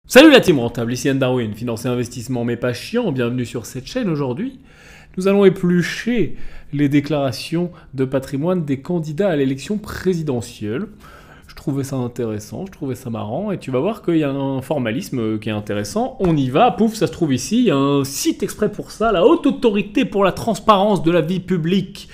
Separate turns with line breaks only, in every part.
Salut la team rentable, ici Anne Darwin, finance et investissement mais pas chiant, bienvenue sur cette chaîne. Aujourd'hui, nous allons éplucher les déclarations de patrimoine des candidats à l'élection présidentielle. Je trouvais ça intéressant, je trouvais ça marrant, et tu vas voir qu'il y a un formalisme qui est intéressant. On y va, pouf, ça se trouve ici, il y a un site exprès pour ça, la Haute Autorité pour la transparence de la vie publique.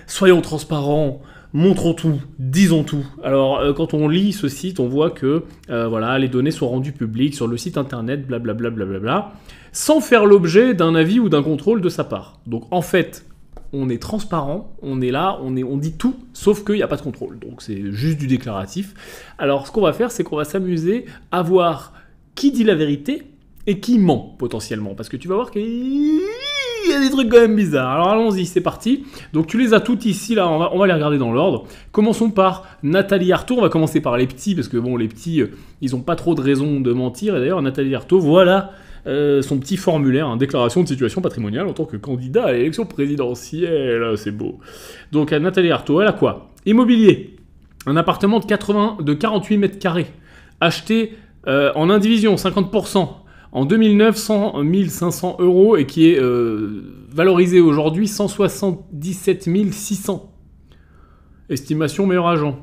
Soyons transparents. Montrons tout, disons tout. Alors, quand on lit ce site, on voit que voilà, les données sont rendues publiques sur le site internet, blablabla, blablabla, sans faire l'objet d'un avis ou d'un contrôle de sa part. Donc, en fait, on est transparent, on est là, on dit tout, sauf qu'il n'y a pas de contrôle. Donc, c'est juste du déclaratif. Alors, ce qu'on va faire, c'est qu'on va s'amuser à voir qui dit la vérité et qui ment, potentiellement. Parce que tu vas voir qu'il y a des trucs quand même bizarres. Alors allons-y, c'est parti. Donc tu les as toutes ici, là, on va les regarder dans l'ordre. Commençons par Nathalie Arthaud. On va commencer par les petits, parce que bon, les petits, ils n'ont pas trop de raison de mentir. Et d'ailleurs, Nathalie Arthaud, voilà son petit formulaire, hein, déclaration de situation patrimoniale en tant que candidat à l'élection présidentielle. C'est beau. Donc Nathalie Arthaud, elle a quoi? Immobilier. Un appartement de 48 mètres carrés. Acheté en indivision, 50%. En 2009, 100 500 € et qui est valorisé aujourd'hui 177 600. Estimation meilleur agent.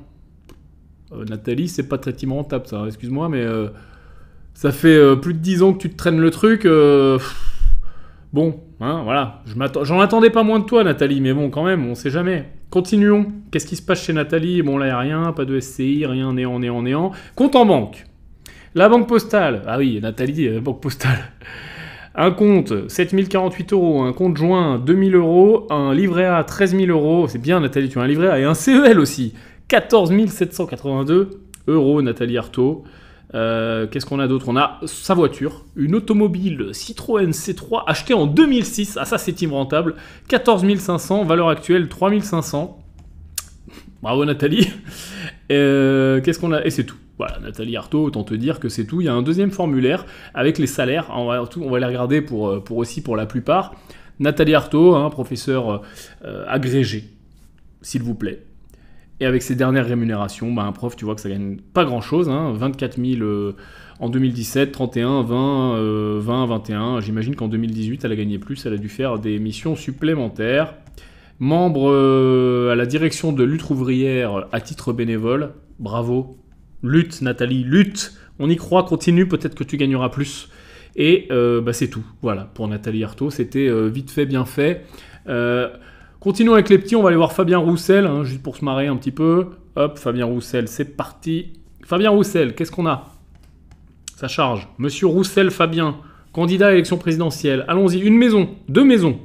Nathalie, c'est pas très rentable ça, excuse-moi, mais ça fait plus de 10 ans que tu te traînes le truc. Bon, hein, voilà. J'en attendais pas moins de toi, Nathalie, mais bon, quand même, on sait jamais. Continuons. Qu'est-ce qui se passe chez Nathalie? Bon, là, il n'y a rien, pas de SCI, rien, néant. Compte en banque. La banque postale, ah oui, Nathalie, banque postale. Un compte, 7048 €, un compte joint, 2000 €, un livret A, 13 000 €, c'est bien Nathalie, tu as un livret A, et un CEL aussi, 14 782 €, Nathalie Arthaud. Qu'est-ce qu'on a d'autre? On a sa voiture, une automobile Citroën C3 achetée en 2006, ah ça c'est team rentable, 14 500, valeur actuelle 3 500. Bravo Nathalie. Qu'est-ce qu'on a? Et c'est tout. Voilà, Nathalie Arthaud, autant te dire que c'est tout. Il y a un deuxième formulaire avec les salaires. On va les regarder pour la plupart. Nathalie Arthaud, hein, professeur agrégé, s'il vous plaît. Et avec ses dernières rémunérations, un prof, tu vois que ça gagne pas grand-chose. Hein, 24 000 en 2017, 31, 20, 21. J'imagine qu'en 2018, elle a gagné plus. Elle a dû faire des missions supplémentaires. Membre à la direction de lutte ouvrière à titre bénévole. Bravo. Lutte, Nathalie, lutte. On y croit, continue, peut-être que tu gagneras plus. Et c'est tout. Voilà, pour Nathalie Arthaud, c'était vite fait, bien fait. Continuons avec les petits, on va aller voir Fabien Roussel, hein, juste pour se marrer un petit peu. Hop, Fabien Roussel, c'est parti. Fabien Roussel, qu'est-ce qu'on a? Ça charge. Monsieur Roussel Fabien, candidat à l'élection présidentielle. Allons-y, une maison, deux maisons.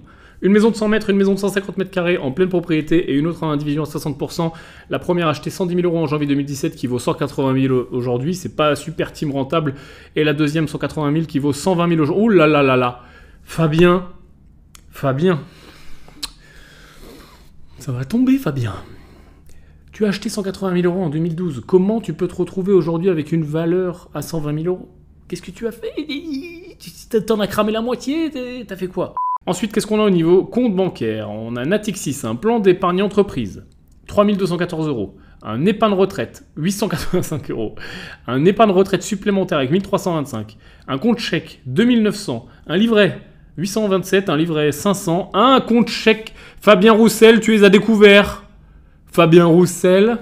Une maison de 100 mètres, une maison de 150 mètres carrés en pleine propriété et une autre en indivision à 60%. La première achetée 110 000 € en janvier 2017 qui vaut 180 000 aujourd'hui. C'est pas super team rentable. Et la deuxième 180 000 qui vaut 120 000 aujourd'hui. Ouh là là là là. Fabien. Ça va tomber, Fabien. Tu as acheté 180 000 € en 2012. Comment tu peux te retrouver aujourd'hui avec une valeur à 120 000 €? Qu'est-ce que tu as fait? T'en as cramé la moitié? T'as fait quoi? Ensuite, qu'est-ce qu'on a au niveau compte bancaire? On a Natixis, un plan d'épargne entreprise, 3 214 €. Un épargne retraite, 885 €. Un épargne retraite supplémentaire avec 1325. Un compte chèque, 2900. Un livret, 827. Un livret, 500. Un compte chèque. Fabien Roussel, tu les as découverts. Fabien Roussel,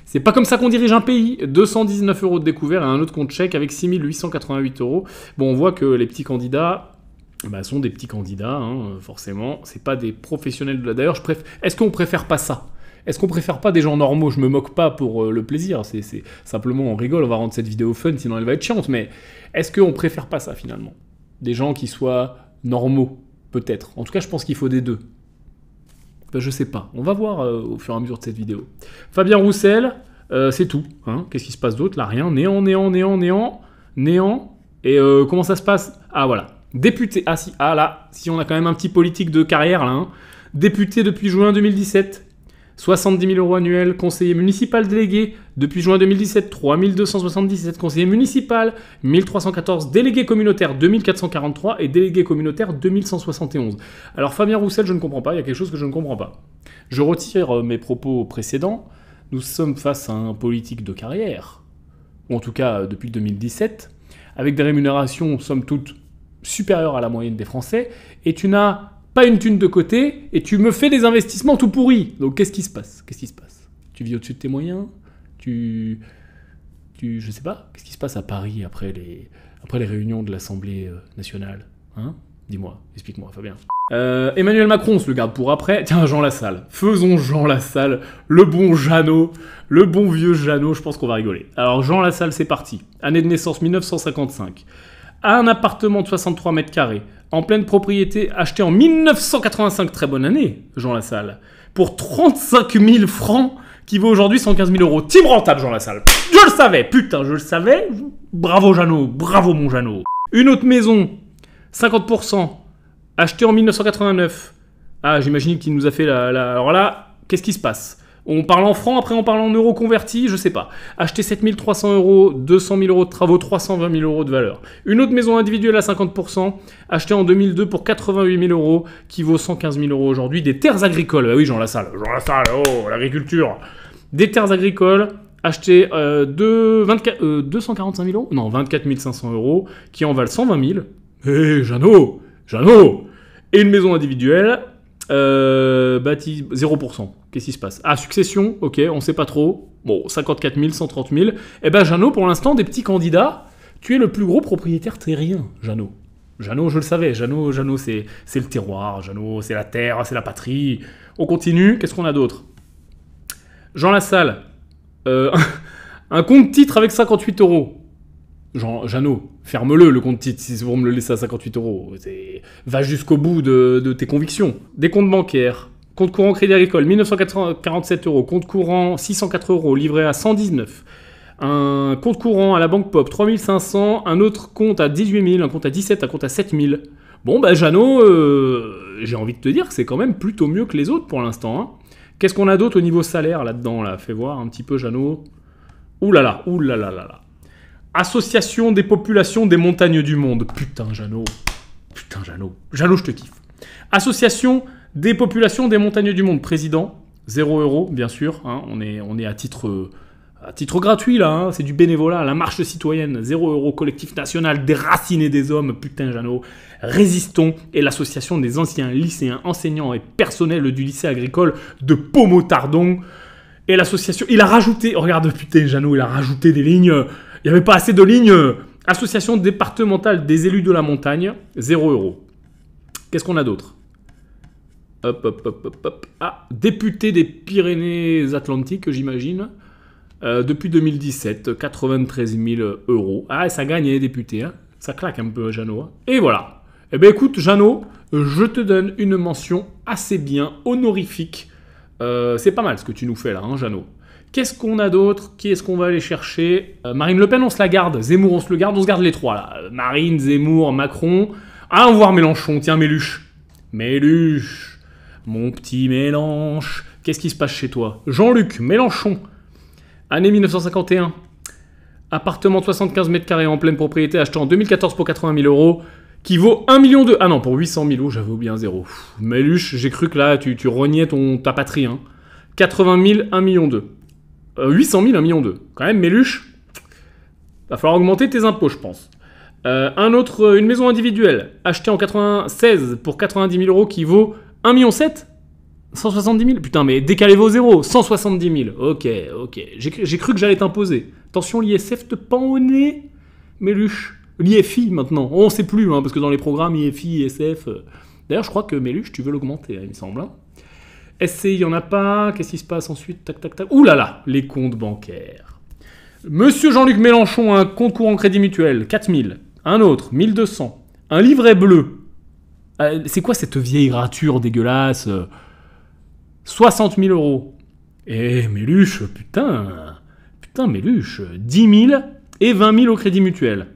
c'est pas comme ça qu'on dirige un pays. 219 € de découvert et un autre compte chèque avec 6 888 €. Bon, on voit que les petits candidats... sont des petits candidats, hein, forcément. C'est pas des professionnels de la... D'ailleurs, est-ce qu'on préfère pas ça? Est-ce qu'on préfère pas des gens normaux? Je me moque pas pour le plaisir. C'est simplement, on rigole, on va rendre cette vidéo fun, sinon elle va être chiante. Mais est-ce qu'on préfère pas ça, finalement? Des gens qui soient normaux, peut-être. En tout cas, je pense qu'il faut des deux. Ben, je sais pas. On va voir au fur et à mesure de cette vidéo. Fabien Roussel, c'est tout. Hein. Qu'est-ce qui se passe d'autre? Là, rien. Néant. Et comment ça se passe? Ah, voilà. Député, si on a quand même un petit politique de carrière là, hein. Député depuis juin 2017, 70 000 € annuels, conseiller municipal délégué depuis juin 2017, 3 277, conseiller municipal, 1314, délégué communautaire 2443 et délégué communautaire 2171. Alors Fabien Roussel, je ne comprends pas, il y a quelque chose que je ne comprends pas. Je retire mes propos précédents, nous sommes face à un politique de carrière, ou en tout cas depuis 2017, avec des rémunérations, somme toute, supérieures à la moyenne des Français, et tu n'as pas une thune de côté, et tu me fais des investissements tout pourris. Donc qu'est-ce qui se passe? Tu vis au-dessus de tes moyens? Je sais pas, qu'est-ce qui se passe à Paris après les réunions de l'Assemblée nationale? Hein? Dis-moi, explique-moi, Fabien. Emmanuel Macron, on se le garde pour après. Tiens, Jean Lassalle. Faisons Jean Lassalle, le bon Jeannot, le bon vieux Jeannot, je pense qu'on va rigoler. Alors, Jean Lassalle, c'est parti. Année de naissance 1955. Un appartement de 63 mètres carrés, en pleine propriété, acheté en 1985, très bonne année, Jean Lassalle, pour 35 000 francs, qui vaut aujourd'hui 115 000 euros. Team rentable, Jean Lassalle. Je le savais, putain, je le savais. Bravo Jeannot, bravo mon Jeannot. Une autre maison, 50%, achetée en 1989. Ah, j'imagine qu'il nous a fait Alors là, qu'est-ce qui se passe? On parle en francs, après on parle en euros convertis, je sais pas. Acheter 7 300 euros, 200 000 euros de travaux, 320 000 euros de valeur. Une autre maison individuelle à 50%, achetée en 2002 pour 88 000 euros, qui vaut 115 000 euros aujourd'hui. Des terres agricoles, bah oui Jean Lassalle, oh, l'agriculture. Des terres agricoles, achetées 245 000 euros? Non, 24 500 euros, qui en valent 120 000. Hé, Jeannot. Et une maison individuelle, bâtie 0%. Qu'est-ce qui se passe? Ah, succession, ok, on sait pas trop. Bon, 54 000, 130 000. Eh ben, Jeannot, pour l'instant, des petits candidats, tu es le plus gros propriétaire terrien, Jeannot. Jeannot, je le savais, Jeannot, c'est le terroir, Jeannot, c'est la terre, c'est la patrie. On continue, qu'est-ce qu'on a d'autre? Jean Lassalle, un compte titre avec 58 euros. Jeannot, ferme-le, le compte titre, si c'est pour me le laisser à 58 euros. Va jusqu'au bout de tes convictions. Des comptes bancaires. Compte courant Crédit Agricole, 1947 euros. Compte courant, 604 euros, livré à 119. Un compte courant à la Banque Pop, 3500. Un autre compte à 18 000, un compte à 17, un compte à 7 000. Bon, bah Jeannot, j'ai envie de te dire que c'est quand même plutôt mieux que les autres pour l'instant. Hein. Qu'est-ce qu'on a d'autre au niveau salaire là-dedans là? Fais voir un petit peu, Jeannot. Ouh là là. Association des populations des montagnes du monde. Putain, Jeannot. Jeannot, je te kiffe. Association des populations des montagnes du monde. Président, 0 euros, bien sûr. Hein, on est à titre gratuit, là. Hein, c'est du bénévolat. La marche citoyenne, 0 euros. Collectif national déraciné des hommes. Putain, Jeannot. Résistons. Et l'association des anciens lycéens, enseignants et personnels du lycée agricole de Pomotardon. Et l'association... Il a rajouté... Regarde, putain, Jeannot, il a rajouté des lignes... Il n'y avait pas assez de lignes. Association départementale des élus de la montagne, 0 euros. Qu'est-ce qu'on a d'autre? Hop. Ah, député des Pyrénées-Atlantiques, j'imagine. Depuis 2017, 93 000 euros. Ah, ça gagne les députés. Hein. Ça claque un peu, Jeannot. Hein. Et voilà. Eh bien, écoute, Jeannot, je te donne une mention assez bien honorifique. C'est pas mal ce que tu nous fais là, hein, Jeannot. Qu'est-ce qu'on a d'autre? Qui est-ce qu'on va aller chercher? Marine Le Pen, on se la garde. Zemmour, on se le garde. On se garde les trois, là. Marine, Zemmour, Macron. Allons voir Mélenchon. Tiens, Méluche. Méluche. Mon petit Mélenche. Qu'est-ce qui se passe chez toi? Jean-Luc Mélenchon. Année 1951. Appartement de 75 mètres carrés en pleine propriété acheté en 2014 pour 80 000 euros. Qui vaut 1 million de... Ah non, pour 800 000 euros, j'avais oublié un zéro. Méluche, j'ai cru que là, tu rognais ta patrie. Hein. 80 000, 1 million 2. 800 000, 1 million 2. Quand même, Méluche, va falloir augmenter tes impôts, je pense. Une maison individuelle, achetée en 96 pour 90 000 euros, qui vaut 1 million 7 170 000. Putain, mais décalez vos zéros. 170 000. Ok. J'ai cru que j'allais t'imposer. Attention, l'ISF te pend au nez, Méluche. L'IFI, maintenant. On ne sait plus, hein, parce que dans les programmes IFI, ISF... D'ailleurs, je crois que Méluche, tu veux l'augmenter, hein, il me semble. Hein. SCI, il n'y en a pas. Qu'est-ce qui se passe ensuite? Tac. Ouh là là, les comptes bancaires. Monsieur Jean-Luc Mélenchon a un compte courant Crédit Mutuel, 4 000. Un autre, 1 200. Un livret bleu. C'est quoi cette vieille rature dégueulasse? 60 000 euros. Eh, Méluche, putain, Méluche. 10 000 et 20 000 au Crédit Mutuel.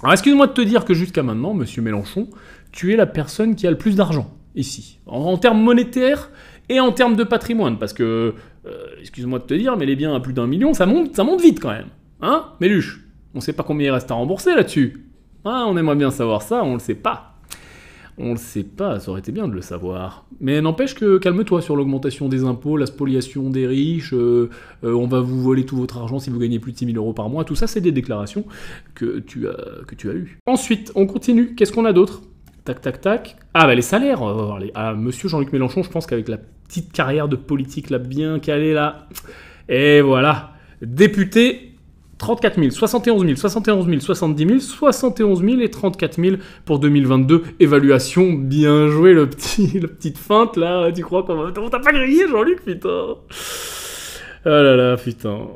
Alors, excuse-moi de te dire que jusqu'à maintenant, monsieur Mélenchon, tu es la personne qui a le plus d'argent ici. En termes monétaires et en termes de patrimoine. Parce que, excuse-moi de te dire, mais les biens à plus d'1 million, ça monte vite quand même. Hein, Méluche? On sait pas combien il reste à rembourser là-dessus. Hein, on aimerait bien savoir ça, on le sait pas. On le sait pas, ça aurait été bien de le savoir. Mais n'empêche que calme-toi sur l'augmentation des impôts, la spoliation des riches, on va vous voler tout votre argent si vous gagnez plus de 6 000 euros par mois. Tout ça, c'est des déclarations que tu as eues. Ensuite, on continue. Qu'est-ce qu'on a d'autre? Tac, tac, tac. Ah, bah les salaires, on va voir les... Ah, monsieur Jean-Luc Mélenchon, je pense qu'avec la petite carrière de politique, là, bien calée, là... Et voilà. Député... 34 000, 71 000, 71 000, 70 000, 71 000 et 34 000 pour 2022. Évaluation, bien joué la petite feinte là. Tu crois qu'on t'a pas grillé, Jean-Luc, putain. Ah là là, putain.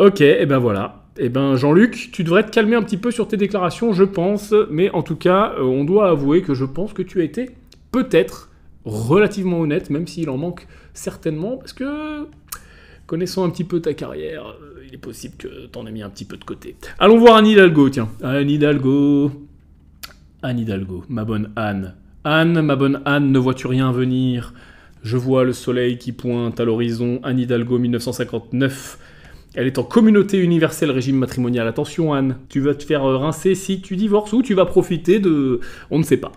Ok, et ben voilà. Et ben Jean-Luc, tu devrais te calmer un petit peu sur tes déclarations, je pense. Mais en tout cas, on doit avouer que je pense que tu as été peut-être relativement honnête, même s'il en manque certainement, parce que... Connaissant un petit peu ta carrière, il est possible que t'en aies mis un petit peu de côté. Allons voir Anne Hidalgo, tiens. Anne Hidalgo. Anne Hidalgo, ma bonne Anne. Anne, ma bonne Anne, ne vois-tu rien venir? Je vois le soleil qui pointe à l'horizon. Anne Hidalgo, 1959. Elle est en communauté universelle régime matrimonial. Attention Anne, tu vas te faire rincer si tu divorces ou tu vas profiter de... On ne sait pas.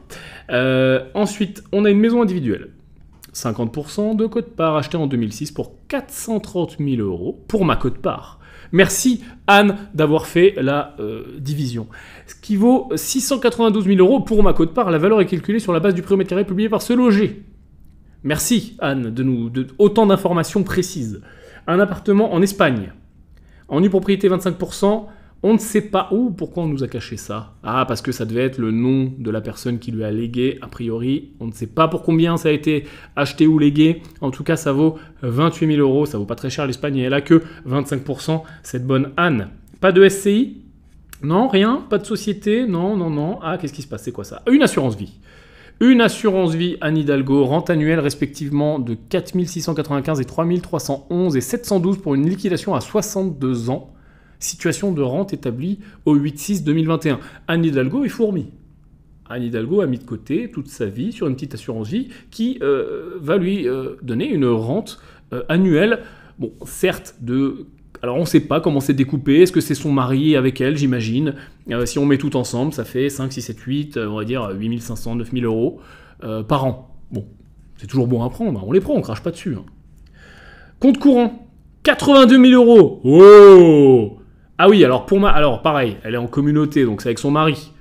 Ensuite, on a une maison individuelle. 50% de quote-part acheté en 2006 pour 430 000 euros pour ma quote-part. Merci Anne d'avoir fait la division. Ce qui vaut 692 000 euros pour ma quote-part. La valeur est calculée sur la base du prix au mètre carré publié par Se Loger. Merci Anne de autant d'informations précises. Un appartement en Espagne. En nue propriété 25%. On ne sait pas où, pourquoi on nous a caché ça. Ah, parce que ça devait être le nom de la personne qui lui a légué, a priori. On ne sait pas pour combien ça a été acheté ou légué. En tout cas, ça vaut 28 000 euros. Ça vaut pas très cher l'Espagne. Et elle a que 25%, cette bonne Anne. Pas de SCI? Non, rien. Pas de société? Non, non, non. Ah, qu'est-ce qui se passe? C'est quoi ça? Une assurance vie. Une assurance vie Anne Hidalgo, rente annuelle respectivement de 4 695 et 3 311 et 712 pour une liquidation à 62 ans. Situation de rente établie au 8-6-2021. Anne Hidalgo est fourmi. Anne Hidalgo a mis de côté toute sa vie sur une petite assurance vie qui va lui donner une rente annuelle. Bon, certes, alors on ne sait pas comment c'est découpé. Est-ce que c'est son mari avec elle, j'imagine. Si on met tout ensemble, ça fait 5, 6, 7, 8, on va dire 8 500, 9 000 euros par an. Bon, c'est toujours bon à prendre. On les prend, on crache pas dessus. Hein. Compte courant, 82 000 euros. Oh! Ah oui, alors pareil, elle est en communauté, donc c'est avec son mari.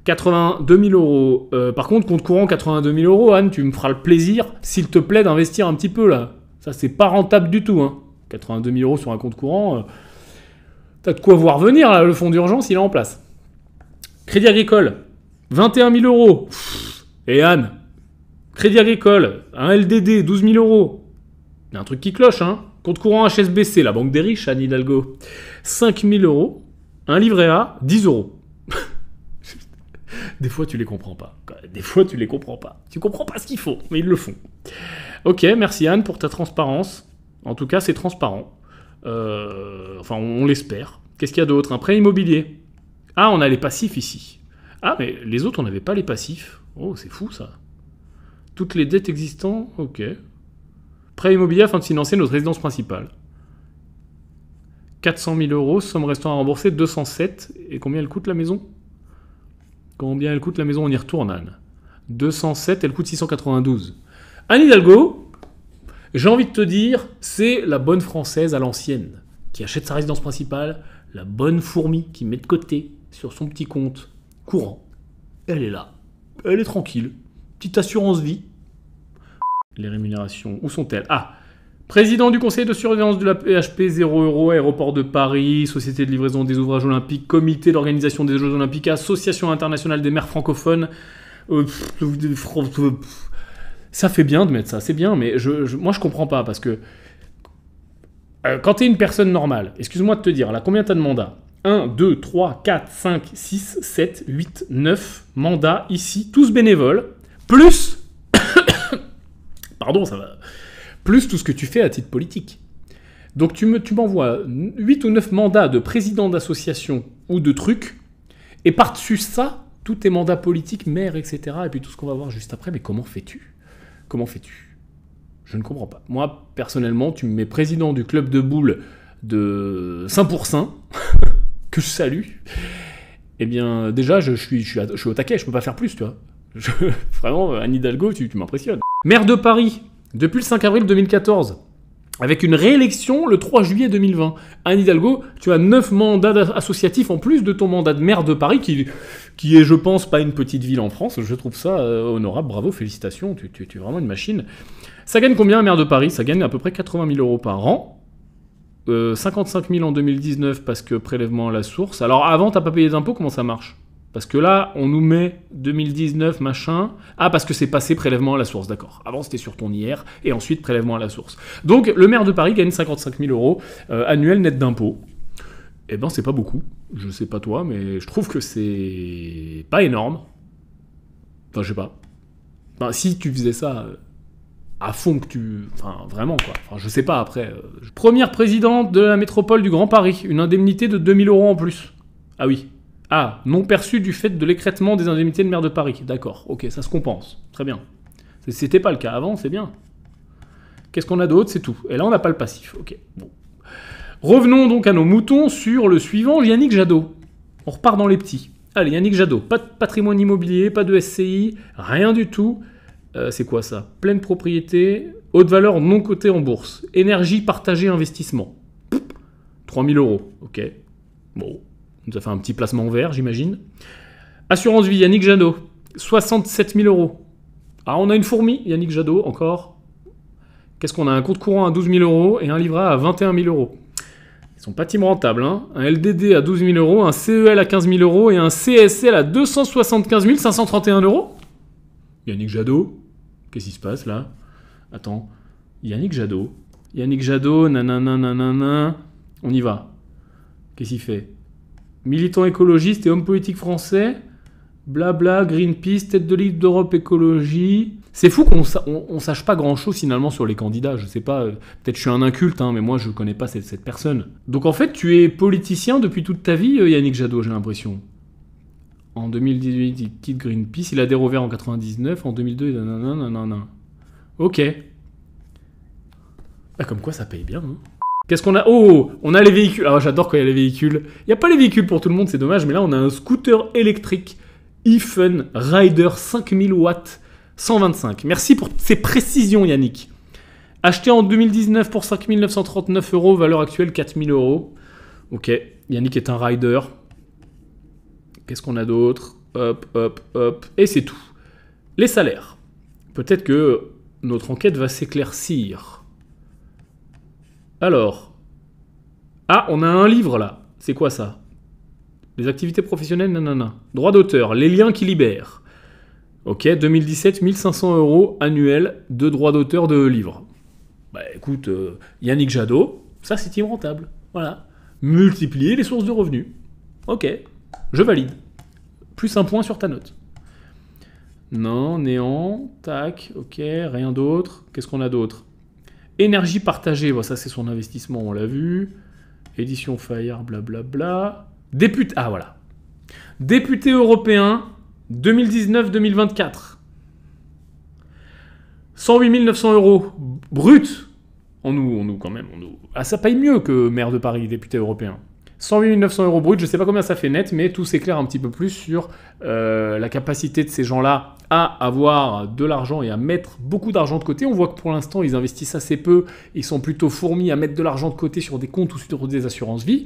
82 000 euros. Par contre, compte courant, 82 000 euros, Anne, tu me feras le plaisir, s'il te plaît, d'investir un petit peu, là. Ça, c'est pas rentable du tout, hein. 82 000 euros sur un compte courant, t'as de quoi voir venir, là, le fonds d'urgence, il est en place. Crédit Agricole, 21 000 euros. Et Anne, Crédit Agricole, un LDD, 12 000 euros. Il y a un truc qui cloche, hein. Compte courant HSBC, la banque des riches, Anne Hidalgo. 5 000 euros. Un livret A, 10 euros. Des fois, tu les comprends pas. Des fois, tu les comprends pas. Tu comprends pas ce qu'il faut, mais ils le font. Ok, merci Anne pour ta transparence. En tout cas, c'est transparent. Enfin, on l'espère. Qu'est-ce qu'il y a d'autre? Un prêt immobilier. Ah, on a les passifs ici. Ah, mais les autres, on n'avait pas les passifs. Oh, c'est fou, ça. Toutes les dettes existantes, ok. Prêt immobilier afin de financer notre résidence principale. 400 000 euros, somme restant à rembourser, 207. Et combien elle coûte la maison? Combien elle coûte la maison? On y retourne, Anne. 207, elle coûte 692. Anne Hidalgo, j'ai envie de te dire, c'est la bonne française à l'ancienne, qui achète sa résidence principale, la bonne fourmi qui met de côté sur son petit compte courant. Elle est là. Elle est tranquille. Petite assurance vie. Les rémunérations, où sont-elles? Ah, président du conseil de surveillance de la PHP, 0 euros, aéroport de Paris, société de livraison des ouvrages olympiques, comité d'organisation des Jeux olympiques, association internationale des maires francophones. Ça fait bien de mettre ça, c'est bien, mais moi je comprends pas, parce que quand t'es une personne normale, excuse-moi de te dire, là, combien t'as de mandats? 1, 2, 3, 4, 5, 6, 7, 8, 9 mandats ici, tous bénévoles, plus... Pardon, ça va... Plus tout ce que tu fais à titre politique. Donc tu m'envoies 8 ou 9 mandats de président d'association ou de trucs, et par-dessus ça, tous tes mandats politiques, maire, etc., et puis tout ce qu'on va voir juste après, mais comment fais-tu? Comment fais-tu? Je ne comprends pas. Moi, personnellement, tu me mets président du club de boules de Saint-Pourçain, que je salue, eh bien, déjà, je suis au taquet, je peux pas faire plus, tu vois. Vraiment, Anne Hidalgo, tu m'impressionnes. Maire de Paris, depuis le 5 avril 2014, avec une réélection le 3 juillet 2020. Anne Hidalgo, tu as 9 mandats associatifs en plus de ton mandat de maire de Paris, qui est, je pense, pas une petite ville en France. Je trouve ça honorable, bravo, félicitations, tu es vraiment une machine. Ça gagne combien un maire de Paris? Ça gagne à peu près 80 000 € par an. 55 000 en 2019 parce que prélèvement à la source. Alors avant, t'as pas payé d'impôts, comment ça marche? Parce que là, on nous met 2019, machin... Ah, parce que c'est passé prélèvement à la source, d'accord. Avant, c'était sur ton IR, et ensuite prélèvement à la source. Donc, le maire de Paris gagne 55 000 € annuels net d'impôts. Eh ben, c'est pas beaucoup. Je sais pas toi, mais je trouve que c'est pas énorme. Enfin, je sais pas. Enfin, si tu faisais ça à fond, que tu... Enfin, vraiment, quoi. Enfin, je sais pas, après... Première présidente de la métropole du Grand Paris. Une indemnité de 2 000 € en plus. Ah oui. Ah, non perçu du fait de l'écrêtement des indemnités de maire de Paris. D'accord, ok, ça se compense. Très bien. C'était pas le cas avant, c'est bien. Qu'est-ce qu'on a d'autre? C'est tout. Et là, on n'a pas le passif. Ok, bon. Revenons donc à nos moutons sur le suivant, Yannick Jadot. On repart dans les petits. Allez, Yannick Jadot. Pas de patrimoine immobilier, pas de SCI, rien du tout. C'est quoi ça? Pleine propriété, haute valeur non cotée en bourse. Énergie partagée investissement. 3 000 €. Ok, bon. On nous a fait un petit placement vert, j'imagine. Assurance vie, Yannick Jadot, 67 000 €. Alors, on a une fourmi, Yannick Jadot, encore. Qu'est-ce qu'on a? Un compte courant à 12 000 € et un livret A à 21 000 €. Ils sont pas team rentables, hein. Un LDD à 12 000 €, un CEL à 15 000 € et un CSL à 275 531 €. Yannick Jadot, qu'est-ce qui se passe, là? Attends. Yannick Jadot, nanana, nanana. On y va. Qu'est-ce qu'il fait? Militant écologiste et homme politique français, blabla, Greenpeace, tête de liste d'Europe Écologie. C'est fou qu'on sache pas grand-chose finalement sur les candidats. Je sais pas, peut-être je suis un inculte, hein, mais moi je connais pas cette personne. Donc en fait, tu es politicien depuis toute ta vie, Yannick Jadot, j'ai l'impression. En 2018, il quitte Greenpeace, il a adhéré au Vert en 99, en 2002, nanana. Ok. Bah, comme quoi ça paye bien, hein. Qu'est-ce qu'on a? Oh, on a les véhicules. Alors j'adore quand il y a les véhicules. Il n'y a pas les véhicules pour tout le monde, c'est dommage, mais là on a un scooter électrique eFun Rider 5000 watts 125. Merci pour ces précisions, Yannick. Acheté en 2019 pour 5 939 €, valeur actuelle 4 000 €. Ok, Yannick est un rider. Qu'est-ce qu'on a d'autre? Hop, hop, hop. Et c'est tout. Les salaires. Peut-être que notre enquête va s'éclaircir. Alors, ah, on a un livre là. C'est quoi ça? Les activités professionnelles, nanana. Droit d'auteur, les liens qui libèrent. Ok, 2017, 1500 € annuels de droit d'auteur de livres. Bah écoute, Yannick Jadot, ça c'est team rentable. Voilà. Multiplier les sources de revenus. Ok, je valide. Plus un point sur ta note. Non, néant, tac, ok, rien d'autre. Qu'est-ce qu'on a d'autre? Énergie partagée, bon, ça c'est son investissement, on l'a vu. Édition Fayard, blablabla. Député, ah voilà. Député européen 2019-2024. 108 900 € brut. On nous quand même. Ah, ça paye mieux que maire de Paris, député européen. 108 900 € brut, je ne sais pas combien ça fait net, mais tout s'éclaire un petit peu plus sur la capacité de ces gens-là à avoir de l'argent et à mettre beaucoup d'argent de côté. On voit que pour l'instant, ils investissent assez peu. Ils sont plutôt fourmis à mettre de l'argent de côté sur des comptes ou sur des assurances-vie.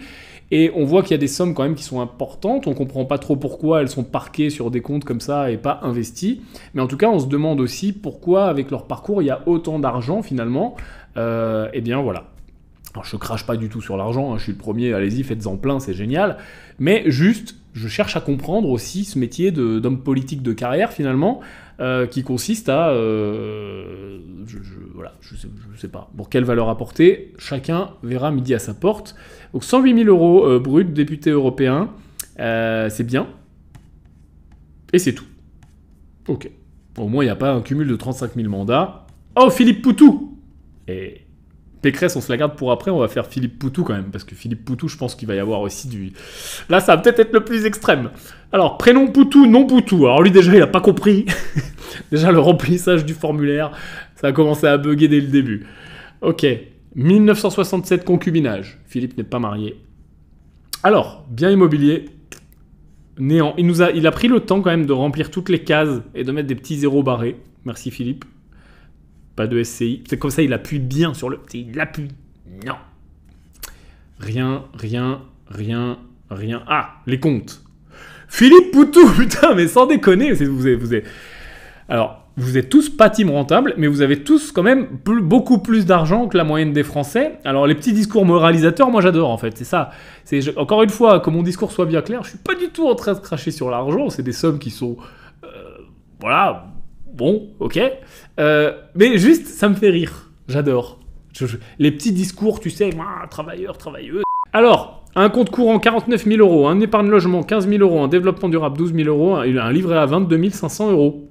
Et on voit qu'il y a des sommes quand même qui sont importantes. On ne comprend pas trop pourquoi elles sont parquées sur des comptes comme ça et pas investies. Mais en tout cas, on se demande aussi pourquoi, avec leur parcours, il y a autant d'argent finalement. Eh bien voilà. Alors je crache pas du tout sur l'argent, hein, je suis le premier, allez-y, faites-en plein, c'est génial. Mais juste, je cherche à comprendre aussi ce métier d'homme politique de carrière finalement, qui consiste à... voilà, je sais pas. Pour quelle valeur apporter, chacun verra midi à sa porte. Donc 108 000 € brut, député européen, c'est bien. Et c'est tout. Ok. Au moins, il n'y a pas un cumul de 35 000 mandats. Oh, Philippe Poutou! Et... Pécresse, on se la garde pour après, on va faire Philippe Poutou quand même, parce que Philippe Poutou, je pense qu'il va y avoir aussi du... Là, ça va peut-être être le plus extrême. Alors, prénom Poutou, nom Poutou. Alors lui, déjà, il n'a pas compris. Déjà, le remplissage du formulaire, ça a commencé à bugger dès le début. Ok, 1967, concubinage. Philippe n'est pas marié. Alors, bien immobilier, Néant. Il a pris le temps quand même de remplir toutes les cases et de mettre des petits zéros barrés. Merci Philippe. Pas de SCI. C'est comme ça, il appuie bien sur le... Il appuie. Non. Rien. Ah, les comptes. Philippe Poutou, putain, mais sans déconner. Alors, vous êtes tous pas team rentable, mais vous avez tous quand même beaucoup plus d'argent que la moyenne des Français. Alors, les petits discours moralisateurs, moi j'adore en fait. C'est ça. Encore une fois, que mon discours soit bien clair, je suis pas du tout en train de cracher sur l'argent. C'est des sommes qui sont... voilà. Bon, ok. Mais juste, ça me fait rire. J'adore. Les petits discours, tu sais, travailleur, travailleuse. Alors, un compte courant 49 000 euros, un épargne logement 15 000 euros, un développement durable 12 000 euros, un livret à 22 500 euros.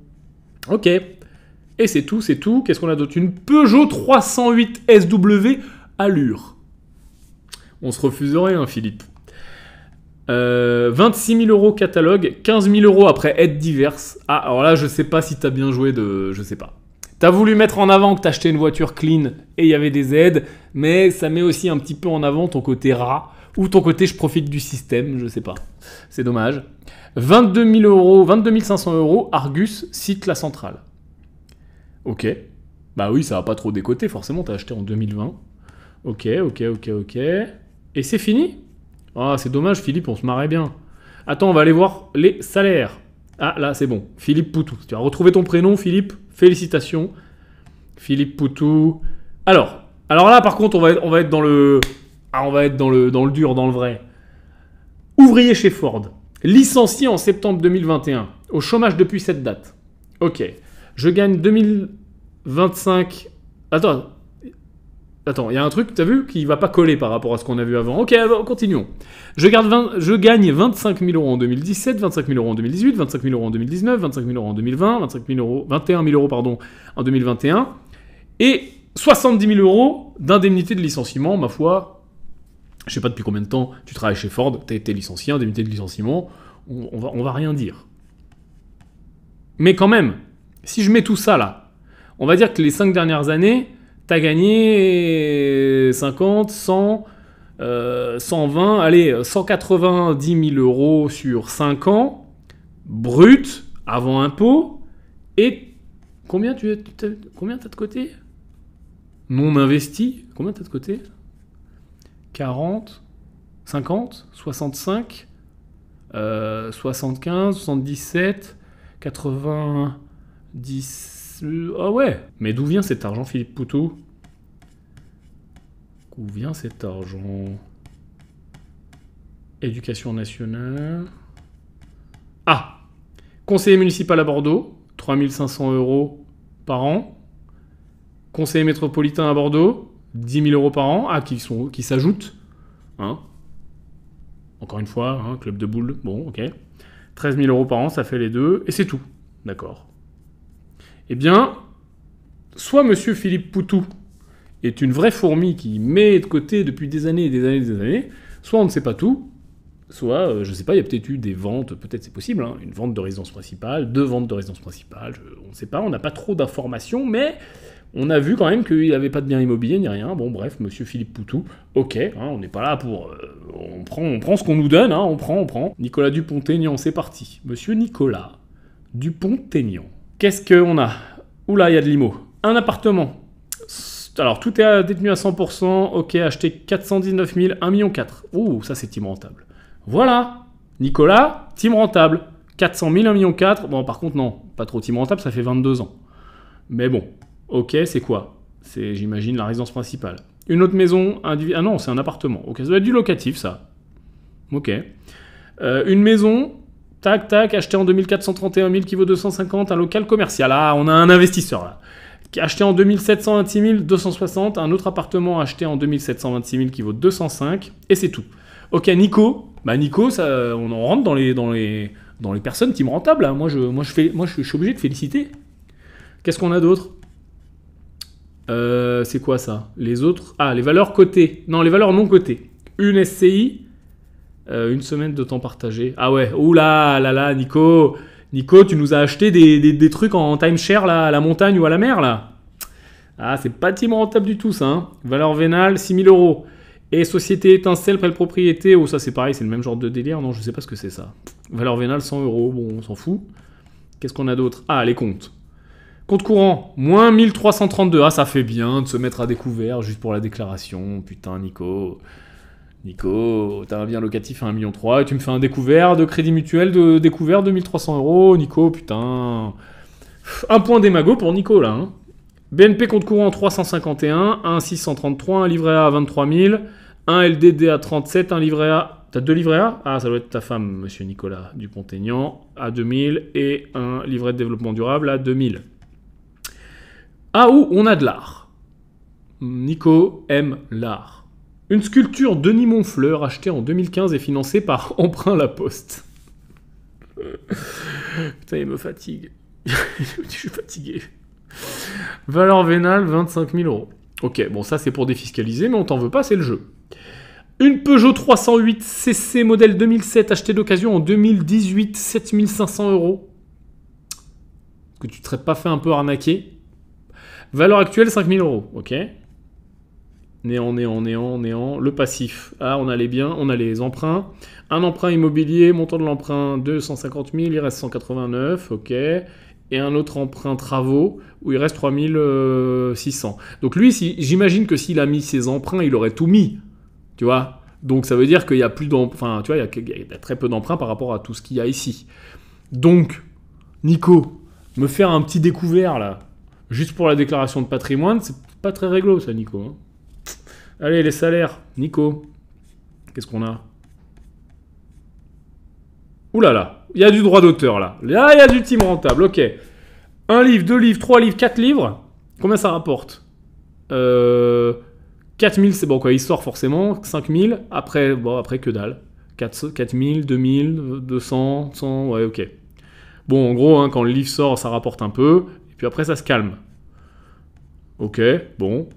Ok. Et c'est tout. Qu'est-ce qu'on a d'autre? Une Peugeot 308 SW Allure. On se refuse rien, Philippe. 26 000 euros catalogue, 15 000 euros après aides diverses. Ah, alors là, je sais pas si t'as bien joué de... Je sais pas. T'as voulu mettre en avant que t'achetais une voiture clean et il y avait des aides, mais ça met aussi un petit peu en avant ton côté rat ou ton côté je profite du système, je sais pas. C'est dommage. 22 000 euros, 22 500 euros, Argus, site La Centrale. Ok. Bah oui, ça va pas trop décoter, forcément, t'as acheté en 2020. Ok. Et c'est fini? Ah, c'est dommage, Philippe, on se marrait bien. Attends, on va aller voir les salaires. Ah, là, c'est bon. Philippe Poutou. Tu as retrouvé ton prénom, Philippe. Félicitations. Philippe Poutou. Alors là, par contre, on va être dans le... Ah, on va être dans le dur, dans le vrai. Ouvrier chez Ford. Licencié en septembre 2021. Au chômage depuis cette date. Ok. Je gagne 2025... Attends, il y a un truc, t'as vu, qui va pas coller par rapport à ce qu'on a vu avant. Ok, continuons. Je gagne 25 000 euros en 2017, 25 000 euros en 2018, 25 000 euros en 2019, 25 000 euros en 2020, 21 000 euros en 2021, et 70 000 euros d'indemnité de licenciement, ma foi. Je sais pas depuis combien de temps tu travailles chez Ford, t'as été licencié, indemnité de licenciement, on va rien dire. Mais quand même, si je mets tout ça là, on va dire que les 5 dernières années... T'as gagné 50, 100, 120, allez, 190 000 euros sur 5 ans, brut, avant impôt, et combien t'as de côté? Non investi, combien t'as de côté? 40, 50, 65, 75, 77, 90... Ah ouais. Mais d'où vient cet argent, Philippe Poutou? D'où vient cet argent? Éducation nationale. Ah! Conseiller municipal à Bordeaux, 3 500 euros par an. Conseiller métropolitain à Bordeaux, 10 000 euros par an. Ah, qui s'ajoutent. Hein? Encore une fois, hein, club de boules. Bon, ok. 13 000 euros par an, ça fait les deux. Et c'est tout. D'accord. Eh bien, soit Monsieur Philippe Poutou est une vraie fourmi qui met de côté depuis des années et des années et des années, soit on ne sait pas tout, soit, je ne sais pas, il y a peut-être eu des ventes, peut-être c'est possible, hein, une vente de résidence principale, 2 ventes de résidence principale, on ne sait pas, on n'a pas trop d'informations, mais on a vu quand même qu'il n'avait pas de bien immobilier ni rien. Bon, bref, Monsieur Philippe Poutou, ok, hein, on n'est pas là pour... on prend ce qu'on nous donne, hein, on prend. Nicolas Dupont-Aignan, c'est parti. Monsieur Nicolas Dupont-Aignan. Qu'est-ce qu'on a? Oula, il y a de l'IMO. Un appartement. Alors, tout est détenu à 100%. Ok, acheté 419 000, 1,4 million. Ouh, ça c'est team rentable. Voilà. Nicolas, team rentable. 400 000, 1,4 million. Bon, par contre, non. Pas trop team rentable, ça fait 22 ans. Mais bon. Ok, c'est quoi? C'est, j'imagine, la résidence principale. Une autre maison individuelle. Ah non, c'est un appartement. Ok, ça doit être du locatif, ça. Ok. Une maison... Tac, acheté en 2431 000 qui vaut 250, un local commercial. Ah, on a un investisseur là. Qui a acheté en 2726 000, 260, un autre appartement acheté en 2726 000 qui vaut 205, et c'est tout. Ok, Nico. Bah Nico, ça, on en rentre dans les personnes team rentables. Hein. Moi, je suis obligé de féliciter. Qu'est-ce qu'on a d'autre? C'est quoi ça? Les autres? Ah, les valeurs cotées. Non, les valeurs non cotées. Une SCI. Une semaine de temps partagé. Ah ouais, oula, Nico, tu nous as acheté des trucs en timeshare là, à la montagne ou à la mer là. Ah, c'est pas team rentable du tout ça. Hein. Valeur vénale, 6 000 euros. Et société étincelle, prêt de propriété, oh ça c'est pareil, c'est le même genre de délire, non je sais pas ce que c'est ça. Valeur vénale 100 €, bon on s'en fout. Qu'est-ce qu'on a d'autre? Ah les comptes. Compte courant, moins 1332, ah ça fait bien de se mettre à découvert juste pour la déclaration, putain Nico. Nico, t'as un bien locatif à 1,3 million et tu me fais un découvert de crédit mutuel de découvert de 1300 €, Nico, putain. Un point d'émago pour Nico là, hein. BNP compte courant 351, un 633, un livret A à 23 000, un LDD à 37, un livret A... T'as 2 livrets A? Ah, ça doit être ta femme, monsieur Nicolas Dupont-Aignan, à 2000, et un livret de développement durable à 2000. Ah, où on a de l'art. Nico aime l'art. Une sculpture Denis Monfleur achetée en 2015 et financée par Emprunt La Poste. Putain, il me fatigue. Je suis fatigué. Valeur vénale, 25 000 €. Ok, bon ça c'est pour défiscaliser, mais on t'en veut pas, c'est le jeu. Une Peugeot 308 CC modèle 2007 achetée d'occasion en 2018, 7 500 €. Que tu te serais pas fait un peu arnaquer? Valeur actuelle, 5 000 €, ok. Néant. Le passif. Ah, on a les biens, on a les emprunts. Un emprunt immobilier, montant de l'emprunt 250 000, il reste 189, ok. Et un autre emprunt travaux où il reste 3 600. Donc lui, j'imagine que s'il a mis ses emprunts, il aurait tout mis, tu vois. Donc ça veut dire qu'il y a plus d'emprunts, tu vois, il y a très peu d'emprunts par rapport à tout ce qu'il y a ici. Donc, Nico, me faire un petit découvert là, juste pour la déclaration de patrimoine, c'est pas très réglo ça, Nico. Hein. Allez, les salaires, Nico, qu'est-ce qu'on a? Ouh là là, il y a du droit d'auteur là. Là, il y a du team rentable, ok. 1 livre, 2 livres, 3 livres, 4 livres. Combien ça rapporte 4 000, c'est bon quoi, il sort forcément. 5 000, après, bon, après que dalle. 4 000, 2 000, 200, 100, ouais, ok. Bon, en gros, hein, quand le livre sort, ça rapporte un peu. Et puis après, ça se calme. Ok, bon.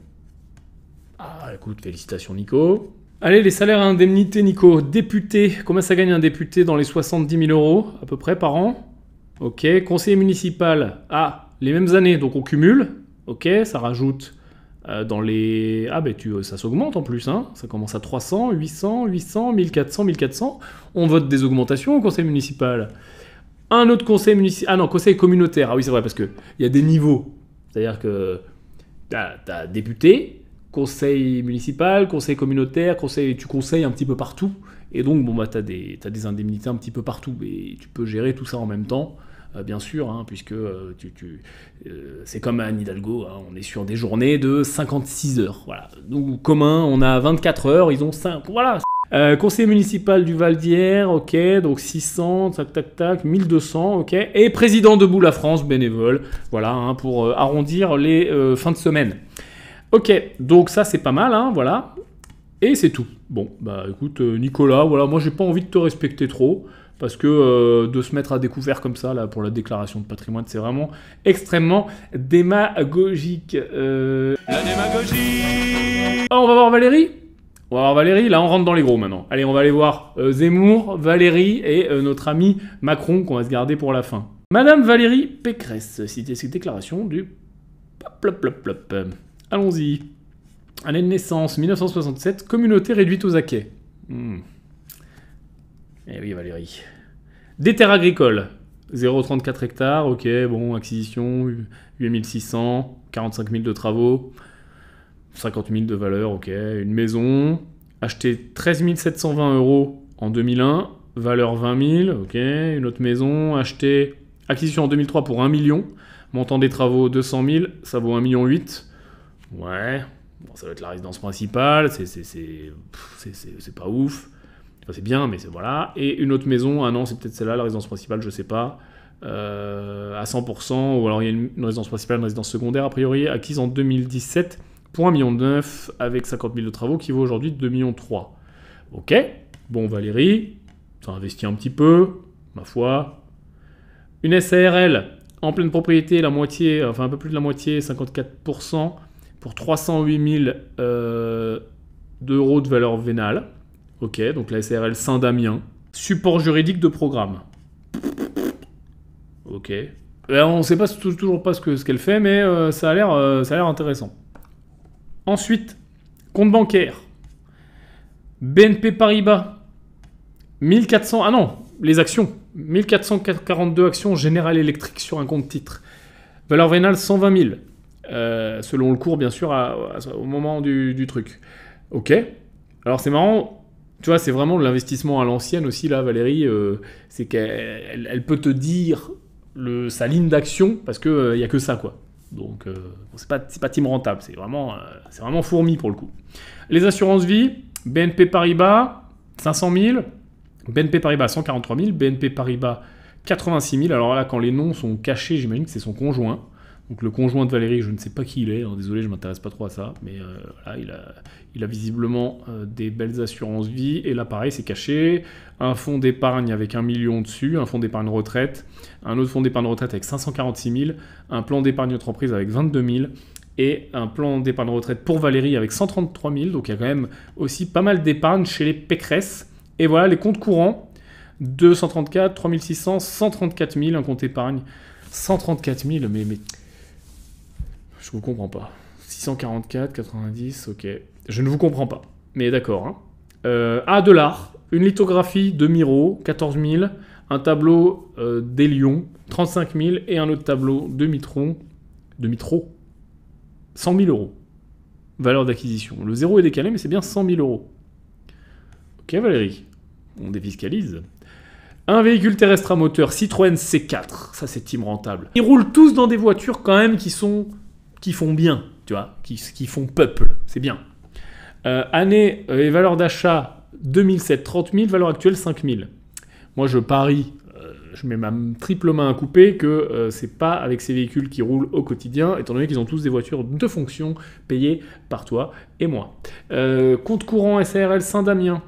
Ah, écoute, félicitations Nico. Allez, les salaires et indemnités, Nico. Député, combien ça gagne un député dans les 70 000 € à peu près par an? Ok, conseiller municipal. Ah, les mêmes années, donc on cumule. Ok, ça rajoute dans les... Ah, ben ça s'augmente en plus, hein. Ça commence à 300, 800, 800, 1400, 1400. On vote des augmentations au conseil municipal. Un autre conseil municipal... Ah non, conseil communautaire. Ah oui, c'est vrai, parce qu'il y a des niveaux. C'est-à-dire que t'as député... Conseil municipal, conseil communautaire, tu conseilles un petit peu partout. Et donc, bon, bah, t'as des indemnités un petit peu partout. Et tu peux gérer tout ça en même temps, bien sûr, hein, puisque c'est comme à Anne Hidalgo, hein, on est sur des journées de 56 heures. Voilà. Nous, commun, on a 24 heures, ils ont 5. Voilà. Conseil municipal du Val d'Hier, ok, donc 600, tac, tac, tac, 1200, ok. Et président de Boule à France, bénévole, voilà, hein, pour arrondir les fins de semaine. Ok, donc ça c'est pas mal, hein, voilà. Et c'est tout. Bon, bah écoute, Nicolas, voilà, moi j'ai pas envie de te respecter trop, parce que de se mettre à découvert comme ça, là, pour la déclaration de patrimoine, c'est vraiment extrêmement démagogique.
La démagogie.
Ah, on va voir Valérie? On va voir Valérie, là on rentre dans les gros maintenant. Allez, on va aller voir Zemmour, Valérie et notre ami Macron, qu'on va se garder pour la fin. Madame Valérie Pécresse, citez cette déclaration du... Plop, plop, plop. Allons-y. Année de naissance, 1967, communauté réduite aux acquets. Eh oui, Valérie. Des terres agricoles, 0,34 hectares, ok, bon, acquisition, 8600, 45 000 de travaux, 50 000 de valeur, ok. Une maison, acheté 13 720 € en 2001, valeur 20 000, ok. Une autre maison, achetée, acquisition en 2003 pour 1 million, montant des travaux 200 000, ça vaut 1,8 million. Ouais, bon, ça va être la résidence principale, c'est pas ouf. Enfin, c'est bien, mais c'est voilà. Et une autre maison, ah non, c'est peut-être celle-là, la résidence principale, je sais pas, à 100%, ou alors il y a une résidence principale, une résidence secondaire, a priori, acquise en 2017 pour 1,9 million, avec 50 000 de travaux, qui vaut aujourd'hui 2,3 millions. Ok, bon, Valérie, ça investit un petit peu, ma foi. Une SARL, en pleine propriété, la moitié, enfin un peu plus de la moitié, 54%, pour 308 000 d'euros de valeur vénale. Ok, donc la SARL Saint-Damien. Support juridique de programme. Ok. On ne sait pas, toujours pas ce qu'elle fait, mais ça a l'air intéressant. Ensuite, compte bancaire. BNP Paribas, 1400... Ah non, les actions. 1442 actions General Electric sur un compte titre. Valeur vénale 120 000. Selon le cours, bien sûr, au moment du truc. Ok. Alors, c'est marrant. Tu vois, c'est vraiment de l'investissement à l'ancienne aussi, là, Valérie. C'est qu'elle peut te dire sa ligne d'action parce qu'il n'y a que ça, quoi. Donc, c'est pas team rentable. C'est vraiment fourmi, pour le coup. Les assurances vie, BNP Paribas, 500 000. BNP Paribas, 143 000. BNP Paribas, 86 000. Alors là, quand les noms sont cachés, j'imagine que c'est son conjoint. Donc le conjoint de Valérie, je ne sais pas qui il est. Hein, désolé, je ne m'intéresse pas trop à ça. Mais voilà, il a visiblement des belles assurances vie. Et là, pareil, c'est caché. Un fonds d'épargne avec 1 million dessus. Un fonds d'épargne retraite. Un autre fonds d'épargne retraite avec 546 000. Un plan d'épargne entreprise avec 22 000. Et un plan d'épargne retraite pour Valérie avec 133 000. Donc il y a quand même aussi pas mal d'épargne chez les Pécresse. Et voilà, les comptes courants, 234, 3600, 134 000, un compte épargne, 134 000, mais je vous comprends pas. 644, 90, ok. Je ne vous comprends pas, mais d'accord. Hein. De l'art, une lithographie de Miro, 14 000, un tableau des Lions, 35 000, et un autre tableau de Mitro, 100 000 euros. Valeur d'acquisition. Le zéro est décalé, mais c'est bien 100 000 euros. Ok Valérie, on défiscalise. Un véhicule terrestre à moteur Citroën C4, ça c'est team rentable. Ils roulent tous dans des voitures quand même qui font bien, tu vois, qui font peuple, c'est bien. Année et valeur d'achat 2007, 30 000, valeur actuelle 5 000. Moi je parie, je mets ma triple main à couper que c'est pas avec ces véhicules qui roulent au quotidien, étant donné qu'ils ont tous des voitures de fonction payées par toi et moi. Compte courant SARL Saint-Damien.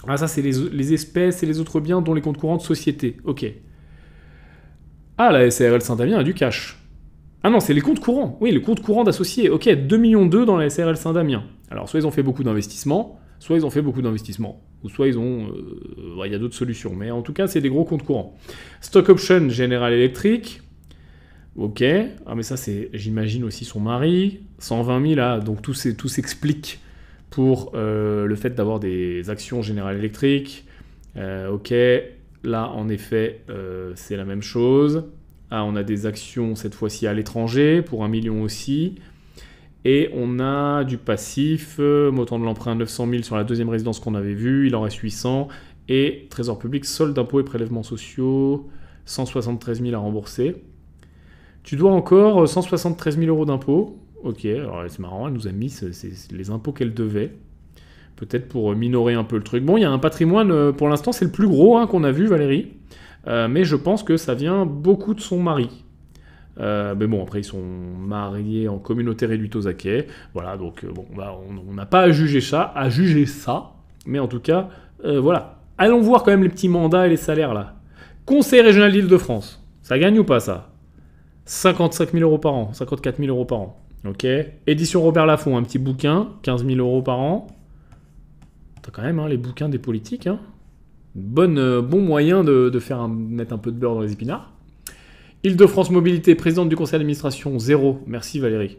Ah, ça, c'est les espèces et les autres biens dont les comptes courants de société. Ok. Ah, la SARL Saint-Damien a du cash. Ah non, c'est les comptes courants. Oui, les comptes courants d'associés. Ok, 2,2 millions dans la SARL Saint-Damien. Alors, soit ils ont fait beaucoup d'investissements, soit ils ont fait beaucoup d'investissements. Ou soit ils ont... Il y a d'autres solutions. Mais en tout cas, c'est des gros comptes courants. Stock Option General Electric. Ok. Ah, mais ça, c'est, j'imagine, aussi son mari. 120 000, là. Donc, tout s'explique pour le fait d'avoir des actions General Electric. Ok, là en effet c'est la même chose. Ah, on a des actions cette fois-ci à l'étranger pour 1 million aussi. Et on a du passif, montant de l'emprunt 900 000 sur la deuxième résidence qu'on avait vue, il en reste 800. Et trésor public, solde d'impôts et prélèvements sociaux, 173 000 à rembourser. Tu dois encore 173 000 euros d'impôts. Ok, alors c'est marrant, elle nous a mis les impôts qu'elle devait. Peut-être pour minorer un peu le truc. Bon, il y a un patrimoine, pour l'instant, c'est le plus gros qu'on a vu, Valérie. Mais je pense que ça vient beaucoup de son mari. Mais bon, après, ils sont mariés en communauté réduite aux acquets. Voilà, donc bon, bah, on n'a pas à juger ça. Mais en tout cas, voilà. Allons voir quand même les petits mandats et les salaires, là. Conseil régional d'Île-de-France. Ça gagne ou pas, ça? 55 000 euros par an, 54 000 euros par an. Ok. Édition Robert Laffont, un petit bouquin, 15 000 euros par an. T'as quand même les bouquins des politiques. Hein. Bon moyen de mettre un peu de beurre dans les épinards. Île-de-France Mobilité, présidente du conseil d'administration, 0. Merci Valérie.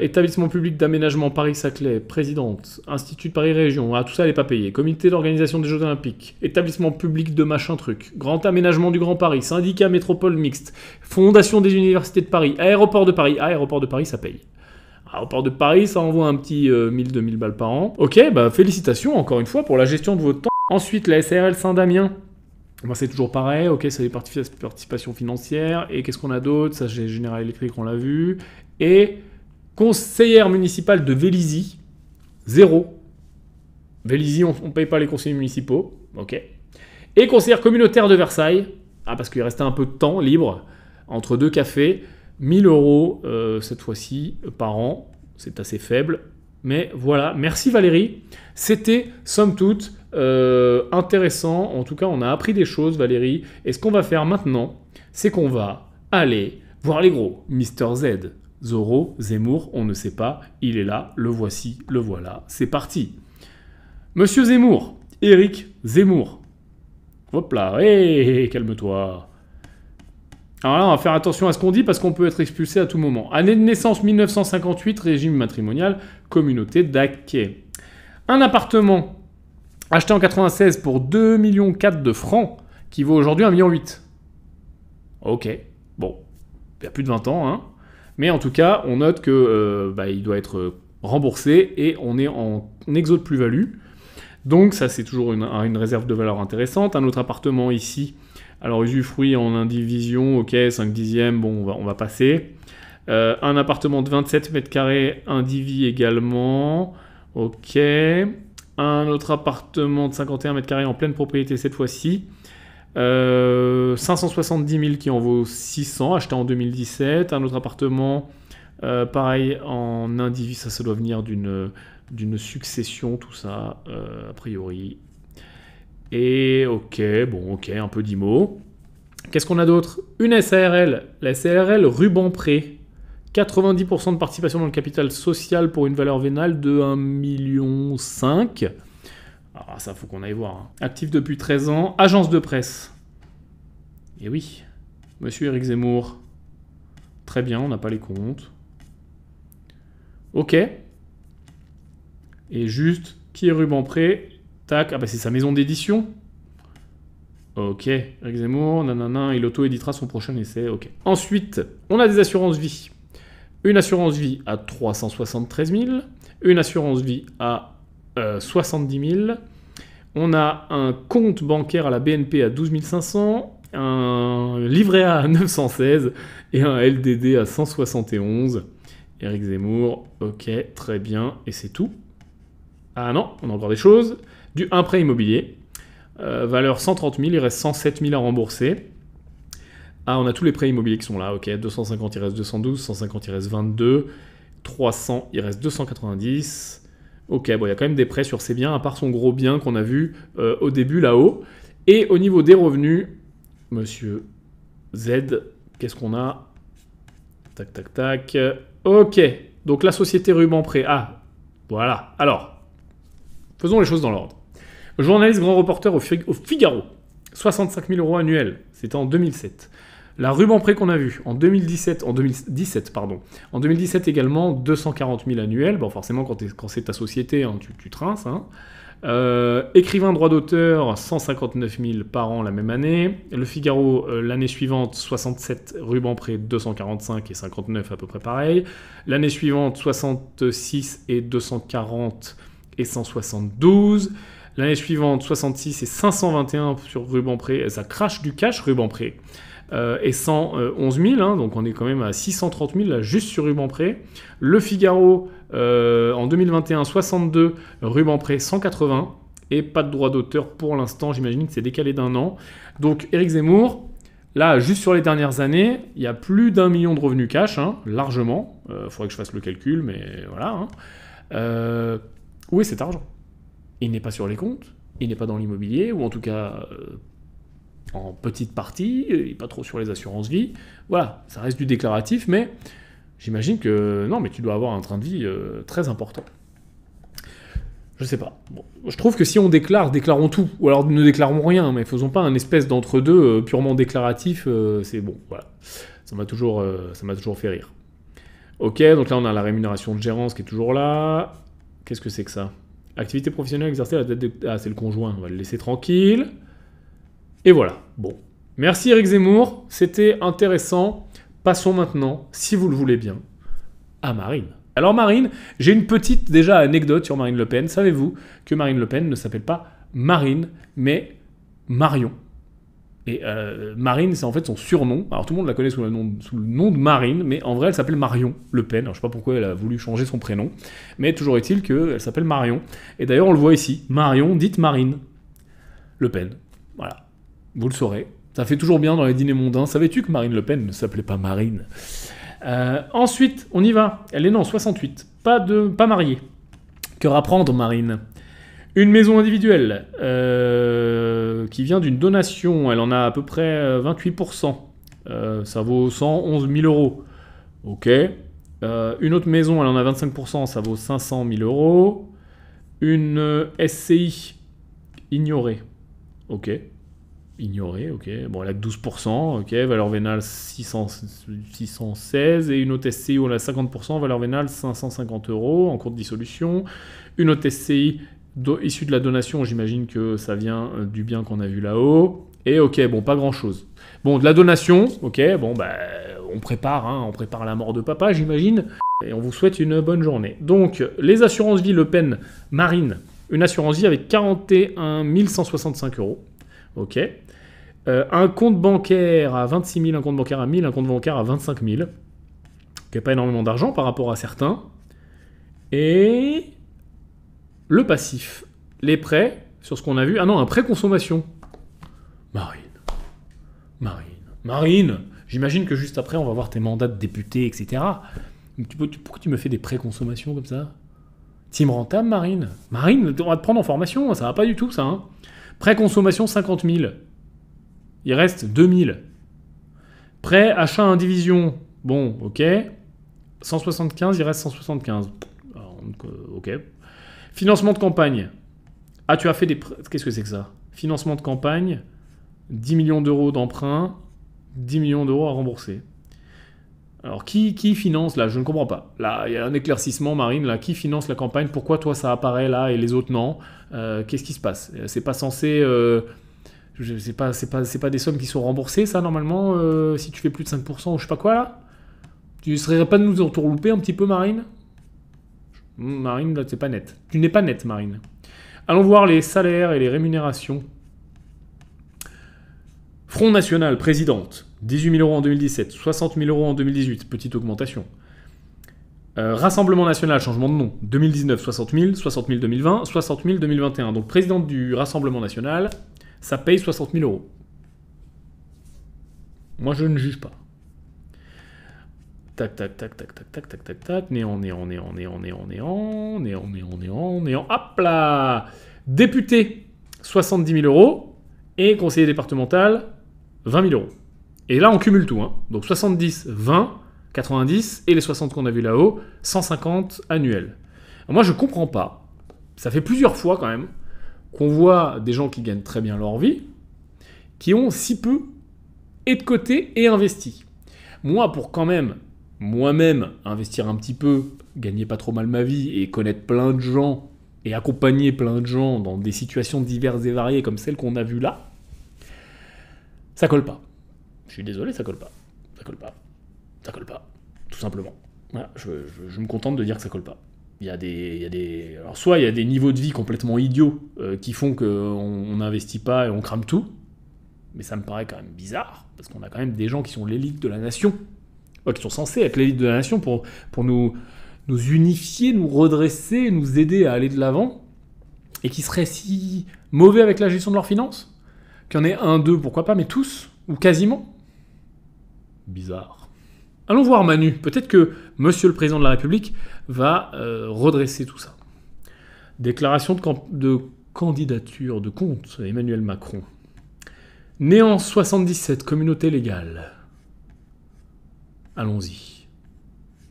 Établissement public d'aménagement Paris-Saclay, présidente. Institut de Paris Région, tout ça elle n'est pas payé. Comité d'organisation des Jeux Olympiques. Établissement public de machin truc. Grand aménagement du Grand Paris. Syndicat métropole mixte. Fondation des universités de Paris. Aéroport de Paris. Aéroport de Paris, ça paye. Aéroport de Paris, ça envoie un petit 1000-2000 balles par an. Ok, bah félicitations encore une fois pour la gestion de votre temps. Ensuite, la SARL Saint-Damien. Bah, c'est toujours pareil, ok, c'est les participations financières. Et qu'est-ce qu'on a d'autre? Ça, j'ai General Electric, on l'a vu. Et conseillère municipale de Vélizy, 0. Vélizy, on ne paye pas les conseillers municipaux, ok. Et conseillère communautaire de Versailles, parce qu'il restait un peu de temps libre, entre deux cafés, 1000 euros cette fois-ci par an, c'est assez faible. Mais voilà, merci Valérie. C'était, somme toute, intéressant. En tout cas, on a appris des choses, Valérie. Et ce qu'on va faire maintenant, c'est qu'on va aller voir les gros. Mister Z, Zorro, Zemmour, on ne sait pas. Il est là, le voici, le voilà. C'est parti. Monsieur Zemmour, Éric Zemmour. Hop là, hé, calme-toi. Alors là, on va faire attention à ce qu'on dit parce qu'on peut être expulsé à tout moment. Année de naissance 1958, régime matrimonial, communauté d'acquets. Un appartement acheté en 96 pour 2,4 millions de francs, qui vaut aujourd'hui 1,8 million. Ok, bon, il y a plus de 20 ans, hein. Mais en tout cas, on note que il doit être remboursé et on est en exo de plus-value. Donc ça, c'est toujours une réserve de valeur intéressante. Un autre appartement ici, alors usufruit en indivision, ok, 5 dixièmes, bon, on va passer. Un appartement de 27 mètres carrés, indivis également, ok. Un autre appartement de 51 mètres carrés en pleine propriété cette fois-ci. 570 000 qui en vaut 600, acheté en 2017. Un autre appartement, pareil, en indivis, ça doit venir d'une succession, tout ça, a priori. Et ok, un peu d'IMO. Qu'est-ce qu'on a d'autre? Une SARL, la SARL Rubempré. 90% de participation dans le capital social pour une valeur vénale de 1,5 million. Ah, ça, faut qu'on aille voir. Hein. Actif depuis 13 ans. Agence de presse. Et oui, monsieur Éric Zemmour. Très bien, on n'a pas les comptes. Ok. Et juste, qui est Rubempré? Tac, ah bah c'est sa maison d'édition. Ok, Éric Zemmour, nanana, il auto-éditera son prochain essai, ok. Ensuite, on a des assurances vie. Une assurance vie à 373 000. Une assurance vie à 70 000. On a un compte bancaire à la BNP à 12 500, un livret A à 916 et un LDD à 171. Éric Zemmour, ok, très bien, et c'est tout. Ah non, on a encore des choses. Un prêt immobilier, valeur 130 000, il reste 107 000 à rembourser. Ah, on a tous les prêts immobiliers qui sont là, ok, 250, il reste 212, 150, il reste 22, 300, il reste 290... Ok, bon, il y a quand même des prêts sur ces biens, à part son gros bien qu'on a vu au début là-haut. Et au niveau des revenus, monsieur Z, qu'est-ce qu'on a? Tac, tac, tac. Ok, donc la société Rubempré. Ah, voilà. Alors, faisons les choses dans l'ordre. Journaliste grand reporter au Figaro. 65 000 € annuels. C'était en 2007. La Rubempré qu'on a vue en 2017 également, 240 000 annuels. Bon, forcément, quand c'est ta société, hein, tu trinces. Hein. Écrivain droit d'auteur, 159 000 par an la même année. Le Figaro, l'année suivante, 67, Rubempré, 245 et 59 à peu près pareil. L'année suivante, 66 et 240 et 172. L'année suivante, 66 et 521 sur Rubempré. Ça crache du cash, Rubempré. Et 111 000, hein, donc on est quand même à 630 000 là, juste sur Rubempré. Le Figaro, en 2021, 62, Rubempré, 180, et pas de droit d'auteur pour l'instant, j'imagine que c'est décalé d'un an. Donc Éric Zemmour, là, juste sur les dernières années, il y a plus d'1 million de revenus cash, hein, largement. Faudrait que je fasse le calcul, mais voilà. Hein. Où est cet argent? Il n'est pas sur les comptes, il n'est pas dans l'immobilier, ou en tout cas... en petite partie, et pas trop sur les assurances vie. Voilà, ça reste du déclaratif, mais j'imagine que... Non, mais tu dois avoir un train de vie très important. Je sais pas. Bon, je trouve que si on déclare, déclarons tout. Ou alors ne déclarons rien, mais faisons pas un espèce d'entre-deux purement déclaratif. C'est bon, voilà. Ça m'a toujours fait rire. Ok, donc là on a la rémunération de gérance qui est toujours là. Qu'est-ce que c'est que ça? Activité professionnelle exercée à la date de... Ah, c'est le conjoint, on va le laisser tranquille. Et voilà, bon. Merci Éric Zemmour, c'était intéressant. Passons maintenant, si vous le voulez bien, à Marine. Alors Marine, j'ai une petite déjà anecdote sur Marine Le Pen. Savez-vous que Marine Le Pen ne s'appelle pas Marine, mais Marion? Et Marine, c'est en fait son surnom. Alors tout le monde la connaît sous le nom de Marine, mais en vrai, elle s'appelle Marion Le Pen. Alors, je ne sais pas pourquoi elle a voulu changer son prénom, mais toujours est-il qu'elle s'appelle Marion. Et d'ailleurs, on le voit ici. Marion, dite Marine Le Pen. Voilà. Vous le saurez. Ça fait toujours bien dans les dîners mondains. Savais-tu que Marine Le Pen ne s'appelait pas Marine? Ensuite, on y va. Elle est née en 68. Pas mariée. Que rapprendre, Marine? Une maison individuelle qui vient d'une donation. Elle en a à peu près 28%. Ça vaut 111 000 €. Ok. Une autre maison, elle en a 25%. Ça vaut 500 000 €. Une SCI ignorée. Ok. Ignorée, ok. Bon, elle a 12%, ok. Valeur vénale 616. Et une autre SCI où elle a 50%. Valeur vénale 550 € en cours de dissolution. Une autre SCI issu de la donation, j'imagine que ça vient du bien qu'on a vu là-haut. Et ok, bon, pas grand-chose. Bon, de la donation, ok, bon, bah, on prépare la mort de papa, j'imagine. Et on vous souhaite une bonne journée. Donc, les assurances vie Le Pen Marine, une assurance vie avec 41 165 €. Ok. Un compte bancaire à 26 000, un compte bancaire à 1 000, un compte bancaire à 25 000. Qui n'est pas énormément d'argent par rapport à certains. Et le passif. Les prêts, sur ce qu'on a vu. Ah non, un prêt consommation. Marine. J'imagine que juste après, on va voir tes mandats de député, etc. Pourquoi tu me fais des prêts consommation comme ça? Team rentable, Marine. Marine, on va te prendre en formation, ça va pas du tout, ça. Hein. Prêt consommation, 50 000. Il reste 2 000. Prêt achat indivision. Bon, ok. 175, il reste 175. Alors, ok. Financement de campagne. Ah, tu as fait des... Qu'est-ce que c'est que ça? Financement de campagne, 10 millions d'euros d'emprunt, 10 millions d'euros à rembourser. Alors, qui finance, là? Je ne comprends pas. Là, il y a un éclaircissement, Marine, là. Qui finance la campagne? Pourquoi, toi, ça apparaît, là, et les autres, non? Qu'est-ce qui se passe? C'est pas censé... c'est pas des sommes qui sont remboursées, ça, normalement, si tu fais plus de 5% ou je sais pas quoi, là? Tu ne serais pas de nous entourlouper un petit peu, Marine? Marine, là, c'est pas net. Tu n'es pas nette, Marine. Allons voir les salaires et les rémunérations. Front National, présidente, 18 000 € en 2017, 60 000 € en 2018, petite augmentation. Rassemblement National, changement de nom, 2019, 60 000, 60 000 2020, 60 000 2021. Donc présidente du Rassemblement National, ça paye 60 000 €. Moi, je ne juge pas. Tac. Néant. Hop là. Député, 70 000 €. Et conseiller départemental, 20 000 €. Et là, on cumule tout. Hein. Donc 70, 20, 90, et les 60 qu'on a vu là-haut, 150 annuels. Alors moi, je comprends pas. Ça fait plusieurs fois quand même qu'on voit des gens qui gagnent très bien leur vie, qui ont si peu et de côté et investi. Moi, pour quand même moi-même investir un petit peu, gagner pas trop mal ma vie et connaître plein de gens et accompagner plein de gens dans des situations diverses et variées comme celles qu'on a vues là, ça colle pas. Je suis désolé, ça colle pas. Ça colle pas. Tout simplement. Voilà, je me contente de dire que ça colle pas. Alors soit il y a des niveaux de vie complètement idiots qui font qu'on n'investit pas et on crame tout, mais ça me paraît quand même bizarre, parce qu'on a quand même des gens qui sont l'élite de la nation, qui sont censés être l'élite de la nation pour nous unifier, nous redresser, nous aider à aller de l'avant, et qui seraient si mauvais avec la gestion de leurs finances, qu'il y en ait un, deux, pourquoi pas, mais tous, ou quasiment. Bizarre. Allons voir Manu. Peut-être que Monsieur le Président de la République va redresser tout ça. Déclaration de candidature de compte Emmanuel Macron. Né en 77, communauté légale. Allons-y.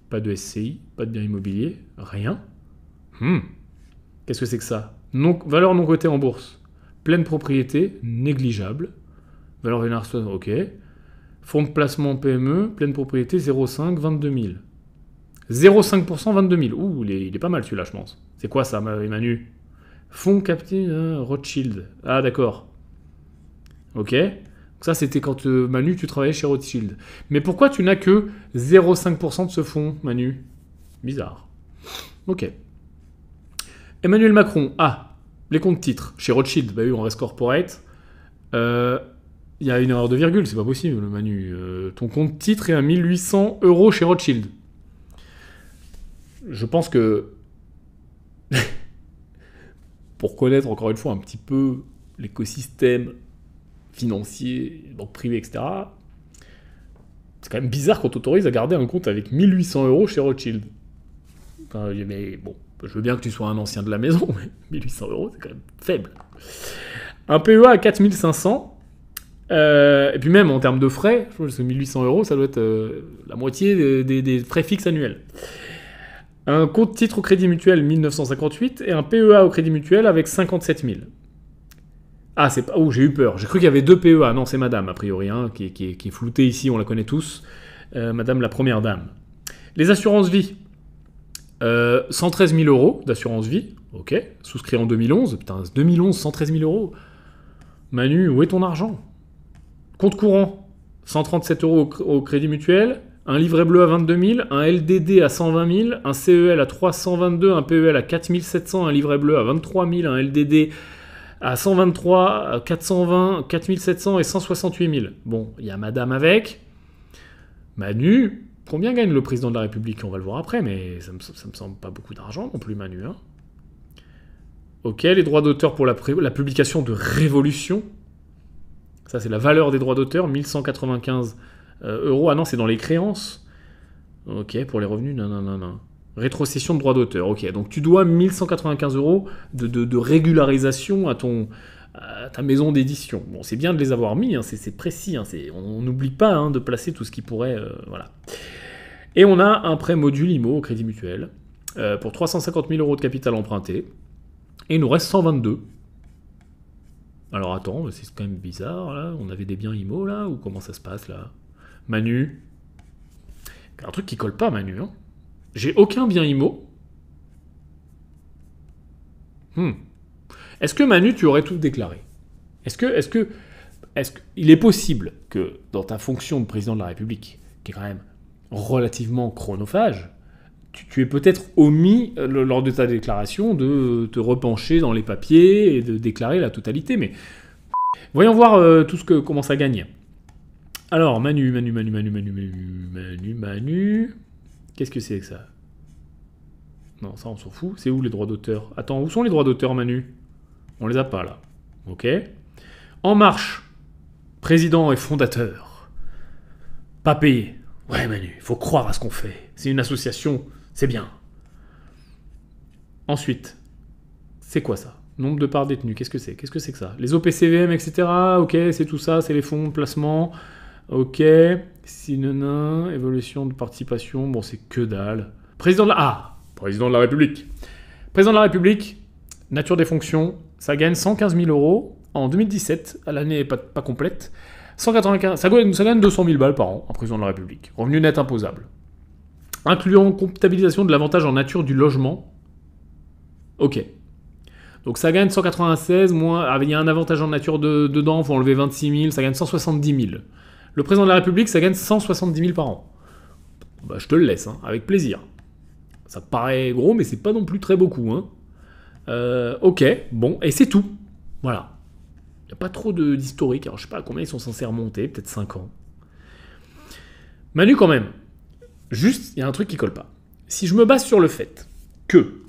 Pas de SCI, pas de bien immobilier, rien. Qu'est-ce que c'est que ça? Valeur non cotée en bourse. Pleine propriété, négligeable. Valeur vénère, ok. Fonds de placement PME, pleine propriété, 0,5, 22 000. 0,5%, 22 000. Ouh, il est pas mal celui-là, je pense. C'est quoi ça, Manu? Fonds capté, Rothschild. Ah, d'accord. Ok. Donc ça, c'était quand, Manu, tu travaillais chez Rothschild. Mais pourquoi tu n'as que 0,5% de ce fonds, Manu? Bizarre. Ok. Emmanuel Macron. Ah, les comptes titres. Chez Rothschild, bah oui, on reste corporate. Il y a une erreur de virgule, c'est pas possible, Manu. Ton compte titre est à 1 800 € chez Rothschild. Je pense que... pour connaître, encore une fois, un petit peu l'écosystème financier, banque privée, etc., c'est quand même bizarre qu'on t'autorise à garder un compte avec 1 800 € chez Rothschild. Enfin, mais bon, je veux bien que tu sois un ancien de la maison, mais 1 800 €, c'est quand même faible. Un PEA à 4 500. Et puis même en termes de frais, je pense que 1 800 €, ça doit être la moitié des frais fixes annuels. Un compte titre au Crédit Mutuel 1958 et un PEA au Crédit Mutuel avec 57 000. Ah, c'est pas... Oh, j'ai eu peur. J'ai cru qu'il y avait 2 PEA. Non, c'est madame, a priori, hein, qui est floutée ici, on la connaît tous. Madame la première dame. Les assurances vie. 113 000 euros d'assurance vie, ok, souscrit en 2011, putain, 2011, 113 000 euros. Manu, où est ton argent? Compte courant, 137 euros au Crédit Mutuel, un livret bleu à 22 000, un LDD à 120 000, un CEL à 322, un PEL à 4 700, un livret bleu à 23 000, un LDD à 123, 420, 4 700 et 168 000. Bon, il y a madame avec. Manu, combien gagne le président de la République? On va le voir après, mais ça me semble pas beaucoup d'argent non plus, Manu. Hein. Ok, les droits d'auteur pour la publication de Révolution. Ça, c'est la valeur des droits d'auteur, 1195 euros. Ah non, c'est dans les créances. Ok, pour les revenus, non. Rétrocession de droits d'auteur. Ok, donc tu dois 1195 euros de régularisation à ta maison d'édition. Bon, c'est bien de les avoir mis, hein, c'est précis. Hein, on n'oublie pas hein, de placer tout ce qui pourrait... voilà. Et on a un prêt module IMO au Crédit Mutuel pour 350 000 euros de capital emprunté. Et il nous reste 122. Alors attends, c'est quand même bizarre, là. On avait des biens IMO, là, ou comment ça se passe, là? Manu. Un truc qui colle pas, Manu, hein. J'ai aucun bien IMO. Est-ce que, Manu, tu aurais tout déclaré? Est-ce que il est possible que, dans ta fonction de président de la République, qui est quand même relativement chronophage, tu es peut-être omis, lors de ta déclaration, de te repencher dans les papiers et de déclarer la totalité. Mais voyons voir comment ça gagne. Alors, Manu. Qu'est-ce que c'est que ça? Non, ça on s'en fout. C'est où les droits d'auteur? Attends, où sont les droits d'auteur, Manu? On les a pas, là. Ok. En Marche, président et fondateur. Pas payé. Ouais, Manu, il faut croire à ce qu'on fait. C'est une association... C'est bien. Ensuite, c'est quoi ça? Nombre de parts détenues, qu'est-ce que c'est? Qu'est-ce que c'est que ça? Les OPCVM, etc. Ok, c'est tout ça, c'est les fonds de placement. Ok. Sinona, évolution de participation, bon, c'est que dalle. Président de la République. Président de la République, nature des fonctions, ça gagne 115 000 euros en 2017, à l'année pas complète. 195, ça gagne 200 000 balles par an, un président de la République. Revenu net imposable. Incluant comptabilisation de l'avantage en nature du logement. Ok. Donc ça gagne 196, moins... il y a un avantage en nature dedans, il faut enlever 26 000, ça gagne 170 000. Le président de la République, ça gagne 170 000 par an. Bah, je te le laisse, hein, avec plaisir. Ça paraît gros, mais c'est pas non plus très beaucoup. Hein. Ok, bon, et c'est tout. Voilà. Il n'y a pas trop d'historique. Alors je sais pas à combien ils sont censés remonter, peut-être 5 ans. Manu, quand même. Juste, il y a un truc qui colle pas. Si je me base sur le fait que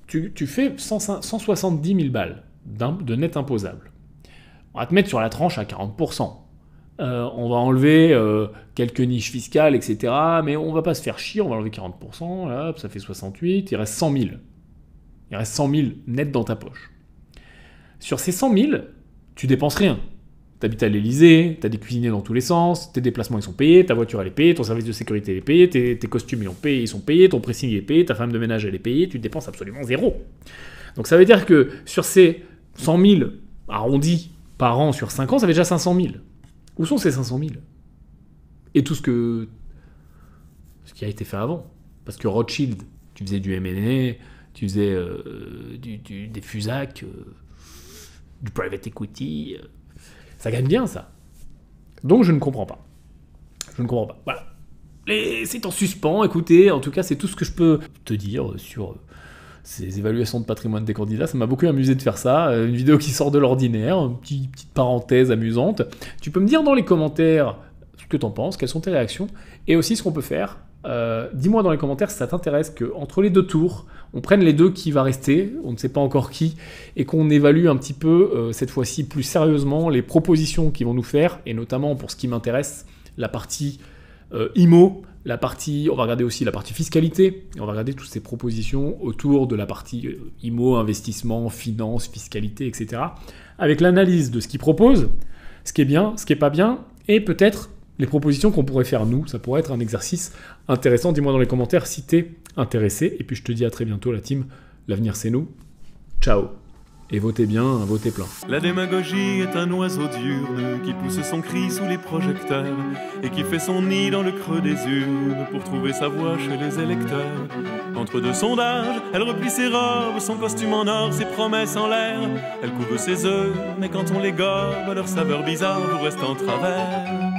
tu fais 170 000 balles de net imposable, on va te mettre sur la tranche à 40%. On va enlever quelques niches fiscales, etc. Mais on va pas se faire chier, on va enlever 40%. Là, ça fait 68, il reste 100 000. Il reste 100 000 net dans ta poche. Sur ces 100 000, tu dépenses rien. T'habites à l'Elysée, t'as des cuisiniers dans tous les sens, tes déplacements ils sont payés, ta voiture elle est payée, ton service de sécurité est payé, tes costumes ils sont payés, ton pressing est payé, ta femme de ménage elle est payée, tu dépenses absolument zéro. Donc ça veut dire que sur ces 100 000 arrondis par an sur 5 ans, ça fait déjà 500 000. Où sont ces 500 000? Et tout ce qui a été fait avant. Parce que Rothschild, tu faisais du M&A, tu faisais des FUSAC, du private equity... Ça gagne bien, ça. Donc, je ne comprends pas. Je ne comprends pas. Voilà. C'est en suspens. Écoutez, en tout cas, c'est tout ce que je peux te dire sur ces évaluations de patrimoine des candidats. Ça m'a beaucoup amusé de faire ça. Une vidéo qui sort de l'ordinaire. Une petite parenthèse amusante. Tu peux me dire dans les commentaires ce que tu en penses, quelles sont tes réactions. Et aussi, ce qu'on peut faire, dis-moi dans les commentaires si ça t'intéresse qu'entre les deux tours, on prenne les deux qui va rester, on ne sait pas encore qui, et qu'on évalue un petit peu, cette fois-ci plus sérieusement, les propositions qu'ils vont nous faire, et notamment pour ce qui m'intéresse, la partie IMO, on va regarder aussi la partie fiscalité, et on va regarder toutes ces propositions autour de la partie IMO, investissement, finance, fiscalité, etc. Avec l'analyse de ce qu'ils proposent, ce qui est bien, ce qui n'est pas bien, et peut-être les propositions qu'on pourrait faire nous. Ça pourrait être un exercice intéressant. Dis-moi dans les commentaires si t'es intéressé. Et puis je te dis à très bientôt la team. L'avenir c'est nous. Ciao. Et votez bien, votez plein.
La démagogie est un oiseau diurne qui pousse son cri sous les projecteurs et qui fait son nid dans le creux des urnes pour trouver sa voix chez les électeurs. Entre deux sondages, elle replie ses robes, son costume en or, ses promesses en l'air. Elle couve ses œufs, mais quand on les gobe, leur saveur bizarre vous reste en travers.